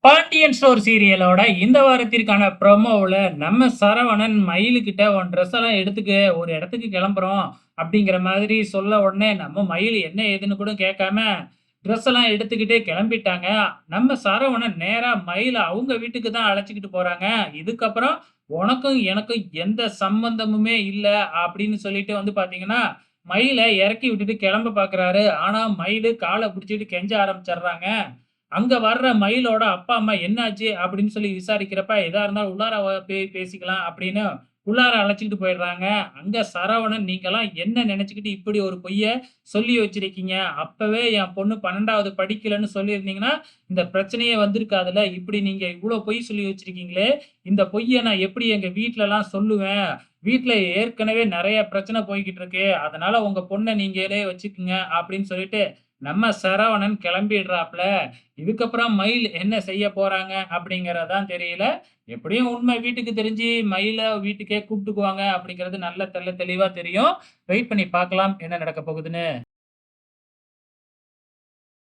Pandian store சீரியலோட இந்த வாரத்திற்கான ப்ரோமோவுல நம்ம சரவணன் மயிலுக்கிட்ட உன் ட்ரெஸ் எல்லாம் எடுத்துக்க ஒரு இடத்துக்கு கிளம்புறோம் அப்படிங்கிற மாதிரி சொல்ல உடனே நம்ம மயில் என்ன ஏதுன்னு கூட கேட்காம ட்ரெஸ் எல்லாம் எடுத்துக்கிட்டே கிளம்பிட்டாங்க. நம்ம சரவணன் நேரா மயில அவங்க வீட்டுக்கு தான் அழைச்சிக்கிட்டு போறாங்க. இதுக்கப்புறம் உனக்கும் எனக்கும் எந்த சம்பந்தமுமே இல்ல அப்படின்னு சொல்லிட்டு வந்து பாத்தீங்கன்னா மயில இறக்கி விட்டுட்டு கிளம்ப பாக்குறாரு. ஆனா மயிலு காலை பிடிச்சிட்டு கெஞ்ச ஆரம்பிச்சிடுறாங்க. அங்க வர்ற மயிலோட அப்பா, அம்மா என்னாச்சு? அப்படின்னு சொல்லி விசாரிக்கிறப்ப, எதா இருந்தாலும் உள்ளார பேசிக்கலாம் அப்படின்னு உள்ளார அழைச்சுக்கிட்டு போயிடுறாங்க. அங்க சரவணன், நீங்கலாம் என்ன நெனச்சுக்கிட்டு இப்படி ஒரு பொய்ய சொல்லி வச்சிருக்கீங்க? அப்பவே என் பொண்ணு 12வது படிக்கலன்னு சொல்லியிருந்தீங்கன்னா, இந்த பிரச்சனையே வந்திருக்காதுல்ல. இப்படி நீங்க இவ்ளோ பொய் சொல்லி வச்சிருக்கீங்களே, இந்த பொய்ய நான் எப்படி எங்க வீட்லலாம் சொல்லுவேன்? வீட்ல ஏற்கனவே நெறைய பிரச்சனை போய்க்கிட்டு இருக்கு. அதனால உங்க பொண்ண நீங்களே வச்சுக்கங்க அப்படின்னு சொல்லிட்டு, நம்ம சரவணன் கிளம்பிடுறாப்ல. இதுக்கப்புறம் மயில் என்ன செய்ய போறாங்க அப்படிங்கிறது தான் தெரியல. எப்படியும் உண்மை வீட்டுக்கு தெரிஞ்சு மயில வீட்டுக்கே கூப்பிட்டுக்குவாங்க அப்படிங்கிறது நல்ல தெள்ள தெளிவா தெரியும். வெயிட் பண்ணி பார்க்கலாம் என்ன நடக்க போகுதுன்னு.